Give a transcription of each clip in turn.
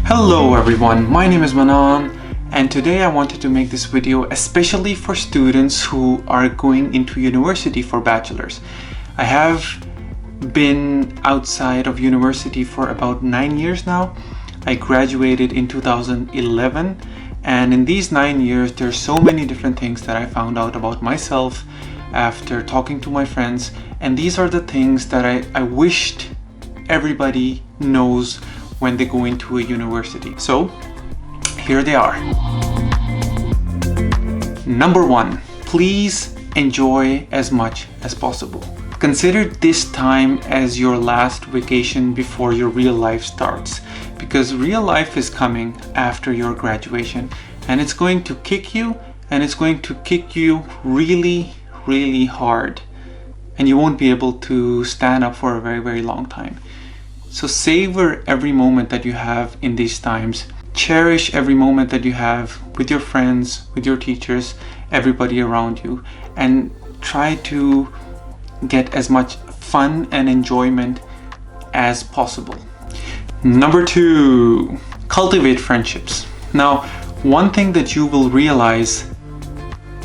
Hello everyone, my name is Manan, and today I wanted to make this video especially for students who are going into university for bachelor's. I have been outside of university for about 9 years now. I graduated in 2011, and in these 9 years there's so many different things that I found out about myself after talking to my friends, and these are the things that I wished everybody knows when they go into a university. So here they are. Number 1, please enjoy as much as possible. Consider this time as your last vacation before your real life starts, because real life is coming after your graduation, and it's going to kick you, and it's going to kick you really hard, and you won't be able to stand up for a very long time. So savor every moment that you have in these times. Cherish every moment that you have with your friends, with your teachers, everybody around you, and try to get as much fun and enjoyment as possible. Number 2, cultivate friendships. Now, one thing that you will realize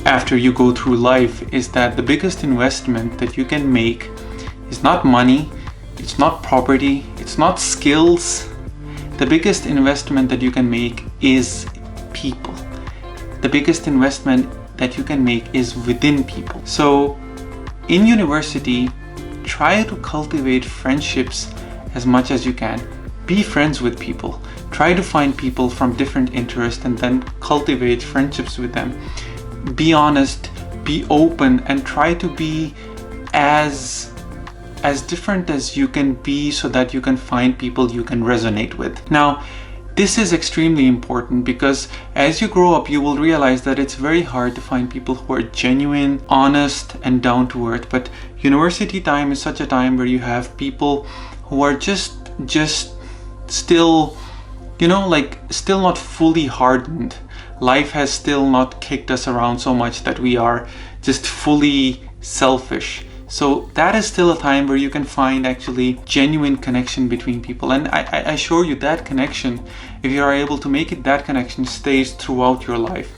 after you go through life is that the biggest investment that you can make is not money, it's not property, it's not skills. The biggest investment that you can make is people. The biggest investment that you can make is within people. So in university, try to cultivate friendships as much as you can. Be friends with people. Try to find people from different interests and then cultivate friendships with them. Be honest, be open, and try to be as different as you can be so that you can find people you can resonate with. Now, this is extremely important because as you grow up, you will realize that it's very hard to find people who are genuine, honest, and down to earth. But university time is such a time where you have people who are just still, still not fully hardened. Life has still not kicked us around so much that we are just fully selfish. So that is still a time where you can find actually genuine connection between people. And I assure you that connection, if you are able to make it, that connection stays throughout your life.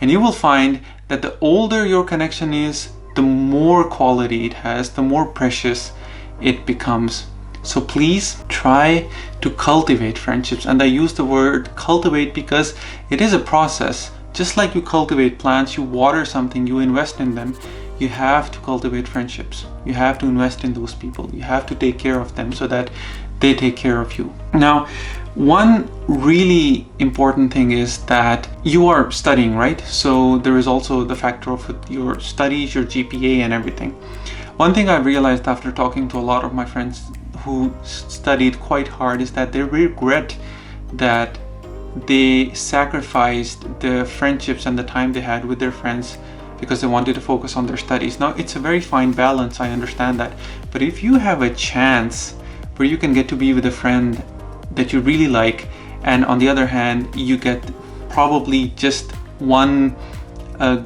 And you will find that the older your connection is, the more quality it has, the more precious it becomes. So please try to cultivate friendships. And I use the word cultivate because it is a process. Just like you cultivate plants, you water something, you invest in them. You have to cultivate friendships. You have to invest in those people. You have to take care of them so that they take care of you. Now, one really important thing is that you are studying, right? So there is also the factor of your studies, your GPA, and everything. One thing I've realized after talking to a lot of my friends who studied quite hard is that they regret that they sacrificed the friendships and the time they had with their friends because they wanted to focus on their studies. Now, it's a very fine balance, I understand that. But if you have a chance where you can get to be with a friend that you really like, and on the other hand, you get probably just one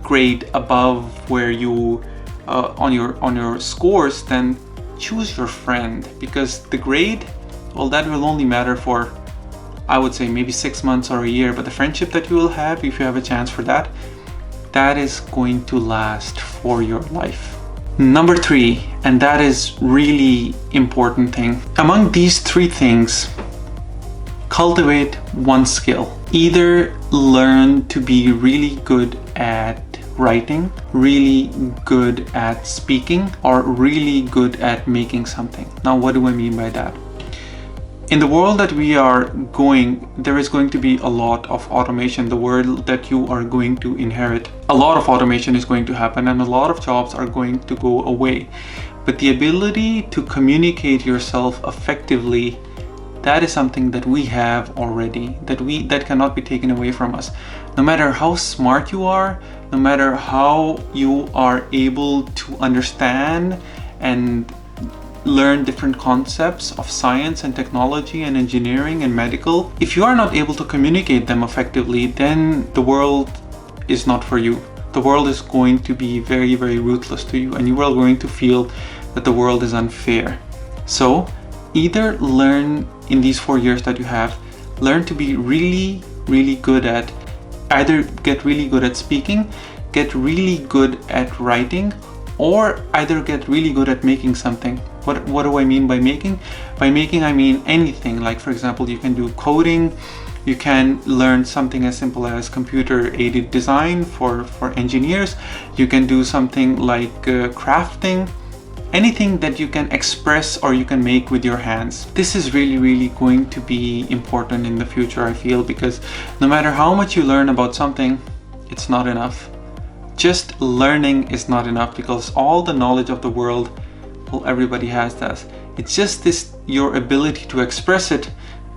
grade above where you on your scores, then choose your friend, because the grade, well, that will only matter for, I would say, maybe 6 months or a year. But the friendship that you will have, if you have a chance for that, that is going to last for your life. Number 3, and that is really important thing. Among these 3 things, cultivate one skill. Either learn to be really good at writing, really good at speaking, or really good at making something. Now, what do I mean by that? In the world that we are going, there is going to be a lot of automation. The world that you are going to inherit, a lot of automation is going to happen, and a lot of jobs are going to go away. But the ability to communicate yourself effectively, that is something that we have already, that cannot be taken away from us. No matter how smart you are, no matter how you are able to understand and learn different concepts of science and technology and engineering and medical, if you are not able to communicate them effectively, then the world is not for you. The world is going to be very ruthless to you, and you are going to feel that the world is unfair. So either learn in these 4 years that you have, learn to be really, really good at either get really good at speaking, get really good at writing, or either get really good at making something. What do I mean by making? By making, I mean anything. Like, for example, you can do coding, you can learn something as simple as computer-aided design for engineers, you can do something like crafting, anything that you can express or you can make with your hands. This is really, really going to be important in the future, I feel, because no matter how much you learn about something, it's not enough. Just learning is not enough, because all the knowledge of the world, well, everybody has that. It's just this, your ability to express it,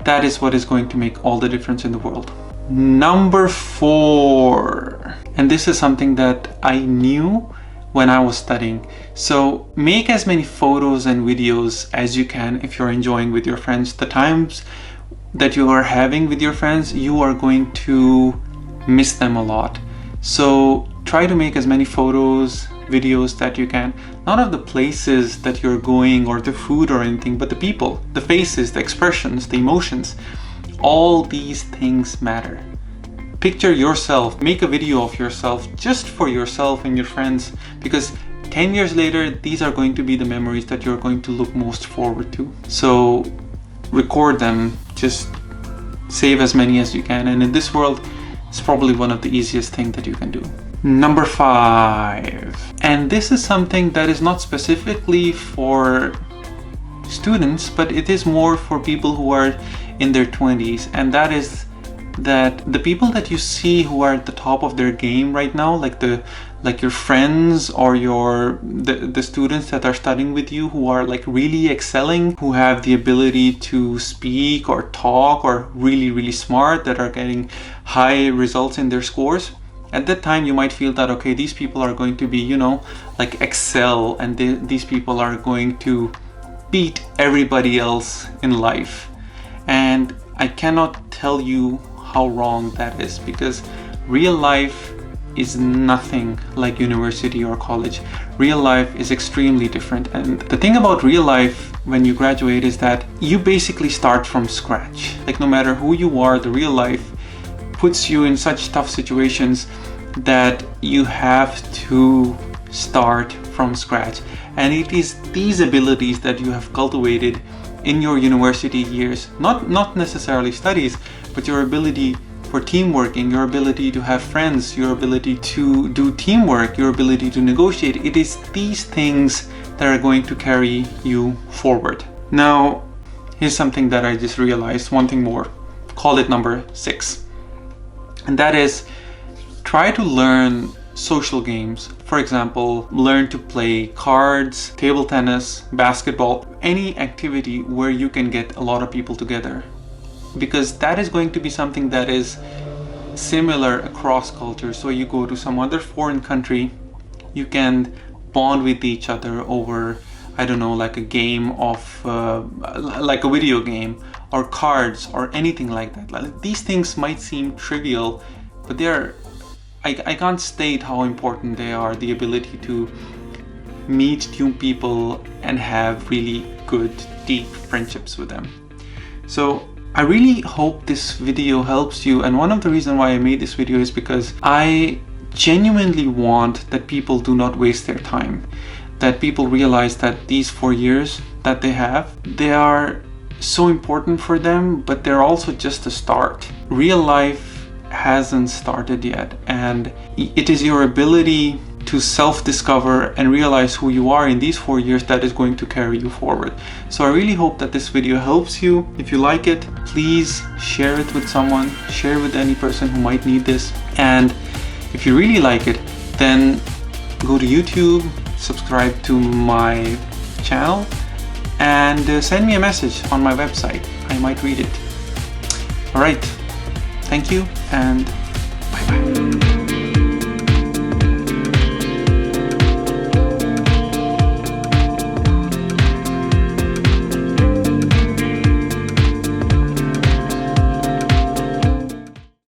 that is what is going to make all the difference in the world. Number 4, and this is something that I knew when I was studying. So make as many photos and videos as you can if you're enjoying with your friends. The times that you are having with your friends, you are going to miss them a lot. So try to make as many photos, videos that you can, not of the places that you're going or the food or anything, but the people, the faces, the expressions, the emotions. All these things matter. Picture yourself, make a video of yourself just for yourself and your friends, because 10 years later, these are going to be the memories that you're going to look most forward to. So record them, just save as many as you can. And in this world, it's probably one of the easiest things that you can do. Number 5, and this is something that is not specifically for students, but it is more for people who are in their 20s, and that is that the people that you see who are at the top of their game right now, like your friends or the students that are studying with you, who are like really excelling, who have the ability to speak or talk, or really, really smart, that are getting high results in their scores. At that time, you might feel that, okay, these people are going to be, like excel, and these people are going to beat everybody else in life. And I cannot tell you how wrong that is, because real life is nothing like university or college. Real life is extremely different. And the thing about real life when you graduate is that you basically start from scratch. Like, no matter who you are, the real life puts you in such tough situations that you have to start from scratch. And it is these abilities that you have cultivated in your university years, not necessarily studies, but your ability for teamworking, your ability to have friends, your ability to do teamwork, your ability to negotiate. It is these things that are going to carry you forward. Now, here's something that I just realized, one thing more. Call it number 6. And that is, try to learn social games. For example, learn to play cards, table tennis, basketball, any activity where you can get a lot of people together. Because that is going to be something that is similar across cultures. So you go to some other foreign country, you can bond with each other over, I don't know, like a game of, like a video game, or cards, or anything like that. Like, these things might seem trivial, but I can't state how important they are. The ability to meet new people and have really good, deep friendships with them. So I really hope this video helps you, and one of the reasons why I made this video is because I genuinely want that people do not waste their time, that people realize that these 4 years that they have, they are so important for them, but they're also just a start. Real life hasn't started yet, and it is your ability to self-discover and realize who you are in these 4 years that is going to carry you forward. So I really hope that this video helps you. If you like it, please share it with someone, share it with any person who might need this. And if you really like it, then go to YouTube, subscribe to my channel, and send me a message on my website. I might read it. All right, thank you, and